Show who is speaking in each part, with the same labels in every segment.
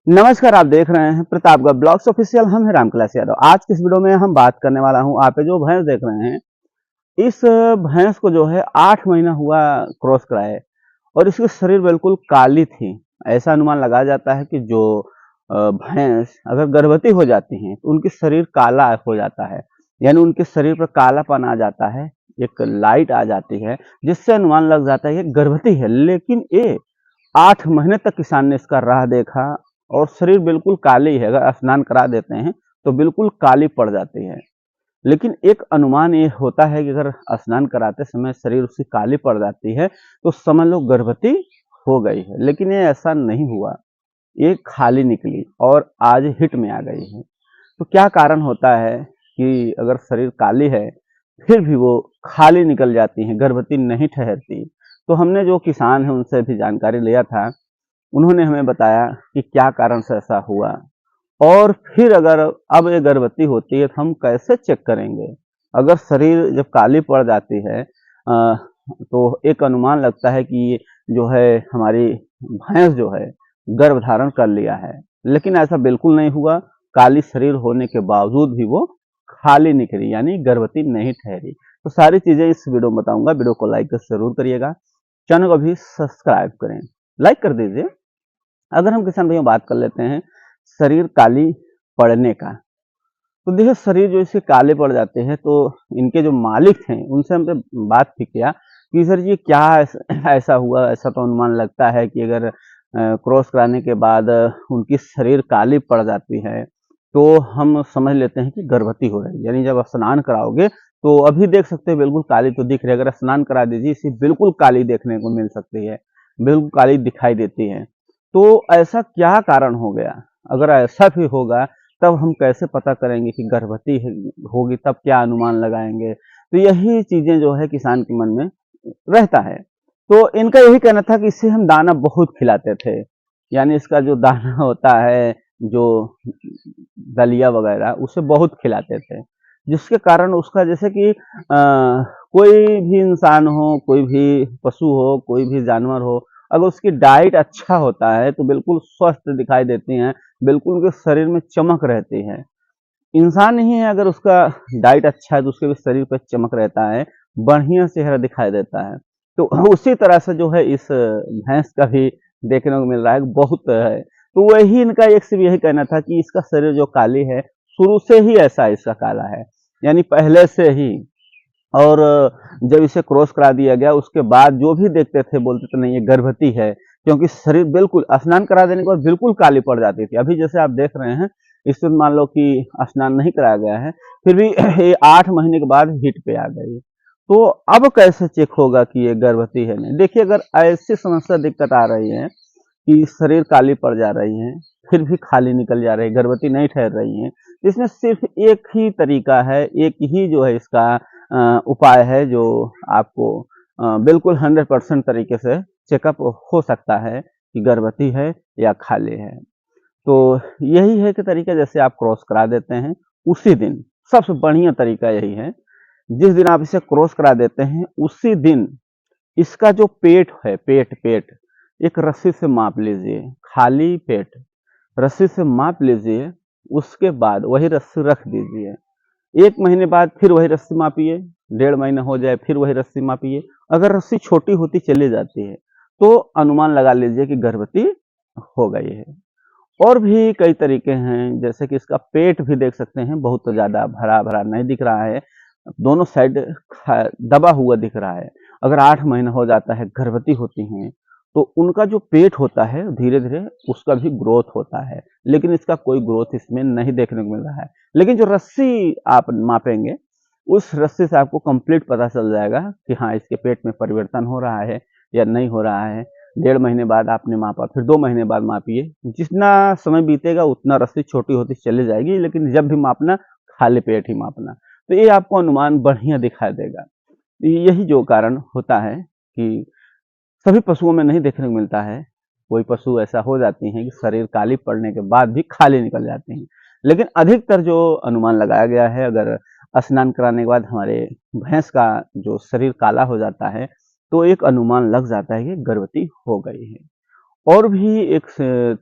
Speaker 1: नमस्कार, आप देख रहे हैं प्रतापगढ़ ब्लॉग्स ऑफिशियल। हम हैं रामकलास यादव। आज की इस वीडियो में हम बात करने वाला हूं, आप ये जो भैंस देख रहे हैं, इस भैंस को जो है 8 महीना हुआ क्रॉस कराए और इसकी शरीर बिल्कुल काली थी। ऐसा अनुमान लगाया जाता है कि जो भैंस अगर गर्भवती हो जाती हैं तो उनकी शरीर काला हो जाता है, यानी उनके शरीर पर कालापन आ जाता है, एक लाइट आ जाती है, जिससे अनुमान लग जाता है कि गर्भवती है। लेकिन ये 8 महीने तक किसान ने इसका राह देखा और शरीर बिल्कुल काली है। अगर स्नान करा देते हैं तो बिल्कुल काली पड़ जाती है। लेकिन एक अनुमान ये होता है कि अगर स्नान कराते समय शरीर उसकी काली पड़ जाती है तो समझ लो गर्भवती हो गई है। लेकिन ये ऐसा नहीं हुआ, ये खाली निकली और आज हिट में आ गई है। तो क्या कारण होता है कि अगर शरीर काली है फिर भी वो खाली निकल जाती है, गर्भवती नहीं ठहरती? तो हमने जो किसान है उनसे भी जानकारी लिया था। उन्होंने हमें बताया कि क्या कारण से ऐसा हुआ और फिर अगर अब ये गर्भवती होती है तो हम कैसे चेक करेंगे। अगर शरीर जब काली पड़ जाती है तो एक अनुमान लगता है कि ये जो है हमारी भैंस जो है गर्भ धारण कर लिया है। लेकिन ऐसा बिल्कुल नहीं हुआ। काली शरीर होने के बावजूद भी वो खाली निकली, यानी गर्भवती नहीं ठहरी। तो सारी चीजें इस वीडियो में बताऊंगा। वीडियो को लाइक जरूर करिएगा, चैनल को भी सब्सक्राइब करें, लाइक कर दीजिए। अगर हम किसान भाइयों बात कर लेते हैं शरीर काली पड़ने का, तो देखिए शरीर जो इसके काले पड़ जाते हैं तो इनके जो मालिक हैं उनसे हमने बात भी किया कि सर ये क्या ऐसा हुआ। ऐसा तो अनुमान लगता है कि अगर क्रॉस कराने के बाद उनकी शरीर काली पड़ जाती है तो हम समझ लेते हैं कि गर्भवती हो रही है। यानी जब स्नान कराओगे तो अभी देख सकते हैं बिल्कुल काली तो दिख रही है, अगर स्नान करा दीजिए इसे बिल्कुल काली देखने को मिल सकती है, बिल्कुल काली दिखाई देती है। तो ऐसा क्या कारण हो गया? अगर ऐसा भी होगा तब हम कैसे पता करेंगे कि गर्भवती होगी, तब क्या अनुमान लगाएंगे? तो यही चीजें जो है किसान के मन में रहता है। तो इनका यही कहना था कि इसे हम दाना बहुत खिलाते थे, यानी इसका जो दाना होता है, जो दलिया वगैरह, उसे बहुत खिलाते थे, जिसके कारण उसका जैसे कि कोई भी इंसान हो, कोई भी पशु हो, कोई भी जानवर हो, अगर उसकी डाइट अच्छा होता है तो बिल्कुल स्वस्थ दिखाई देती हैं, बिल्कुल उनके शरीर में चमक रहती है। इंसान ही है, अगर उसका डाइट अच्छा है तो उसके भी शरीर पर चमक रहता है, बढ़िया चेहरा दिखाई देता है। तो उसी तरह से जो है इस भैंस का भी देखने को मिल रहा है, बहुत है। तो वही इनका एक सिर्फ यही कहना था कि इसका शरीर जो काली है, शुरू से ही ऐसा इसका काला है, यानी पहले से ही। और जब इसे क्रॉस करा दिया गया उसके बाद जो भी देखते थे बोलते थे नहीं ये गर्भवती है, क्योंकि शरीर बिल्कुल स्नान करा देने के बाद बिल्कुल काली पड़ जाती थी। अभी जैसे आप देख रहे हैं, इसमें मान लो कि स्नान नहीं कराया गया है फिर भी ये 8 महीने के बाद हिट पे आ गई। तो अब कैसे चेक होगा कि ये गर्भवती है? नहीं, देखिए अगर ऐसी समस्या दिक्कत आ रही है कि शरीर काली पड़ जा रही है, फिर भी खाली निकल जा रही है, गर्भवती नहीं ठहर रही है, इसमें सिर्फ एक ही तरीका है, एक ही जो है इसका उपाय है जो आपको बिल्कुल 100% तरीके से चेकअप हो सकता है कि गर्भवती है या खाली है। तो यही है कि तरीका, जैसे आप क्रॉस करा देते हैं उसी दिन, सबसे बढ़िया तरीका यही है, जिस दिन आप इसे क्रॉस करा देते हैं उसी दिन इसका जो पेट है, पेट पेट एक रस्सी से माप लीजिए, खाली पेट रस्सी से माप लीजिए। उसके बाद वही रस्सी रख दीजिए। 1 महीने बाद फिर वही रस्सी मापिए, 1.5 महीना हो जाए फिर वही रस्सी मापिए। अगर रस्सी छोटी होती चली जाती है तो अनुमान लगा लीजिए कि गर्भवती हो गई है। और भी कई तरीके हैं, जैसे कि इसका पेट भी देख सकते हैं, बहुत ज़्यादा भरा भरा नहीं दिख रहा है, दोनों साइड दबा हुआ दिख रहा है। अगर 8 महीना हो जाता है, गर्भवती होती हैं, तो उनका जो पेट होता है धीरे धीरे उसका भी ग्रोथ होता है, लेकिन इसका कोई ग्रोथ इसमें नहीं देखने को मिल रहा है। लेकिन जो रस्सी आप मापेंगे उस रस्सी से आपको कंप्लीट पता चल जाएगा कि हाँ इसके पेट में परिवर्तन हो रहा है या नहीं हो रहा है। 1.5 महीने बाद आपने मापा, फिर 2 महीने बाद मापिए, जितना समय बीतेगा उतना रस्सी छोटी होती चली जाएगी, लेकिन जब भी मापना खाली पेट ही मापना। तो ये आपको अनुमान बढ़िया दिखाई देगा। यही जो कारण होता है कि सभी पशुओं में नहीं देखने को मिलता है। कोई पशु ऐसा हो जाती हैं कि शरीर काली पड़ने के बाद भी खाली निकल जाते हैं, लेकिन अधिकतर जो अनुमान लगाया गया है, अगर स्नान कराने के बाद हमारे भैंस का जो शरीर काला हो जाता है तो एक अनुमान लग जाता है कि गर्भवती हो गई है। और भी एक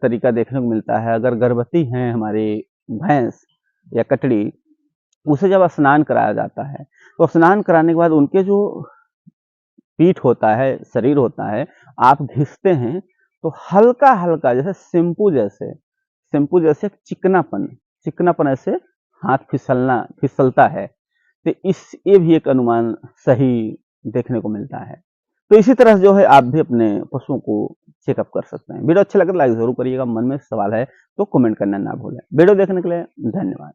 Speaker 1: तरीका देखने को मिलता है, अगर गर्भवती हैं हमारी भैंस या कटड़ी, उसे जब स्नान कराया जाता है, तो स्नान कराने के बाद उनके जो पीठ होता है, शरीर होता है, आप घिसते हैं तो हल्का-हल्का जैसे शैम्पू जैसे चिकनापन ऐसे हाथ फिसलता है। तो ये भी एक अनुमान सही देखने को मिलता है। तो इसी तरह जो है आप भी अपने पशुओं को चेकअप कर सकते हैं। वीडियो अच्छा लगे तो लाइक ज़रूर करिएगा, मन में सवाल है तो कमेंट करना ना भूलें। वीडियो देखने के लिए धन्यवाद।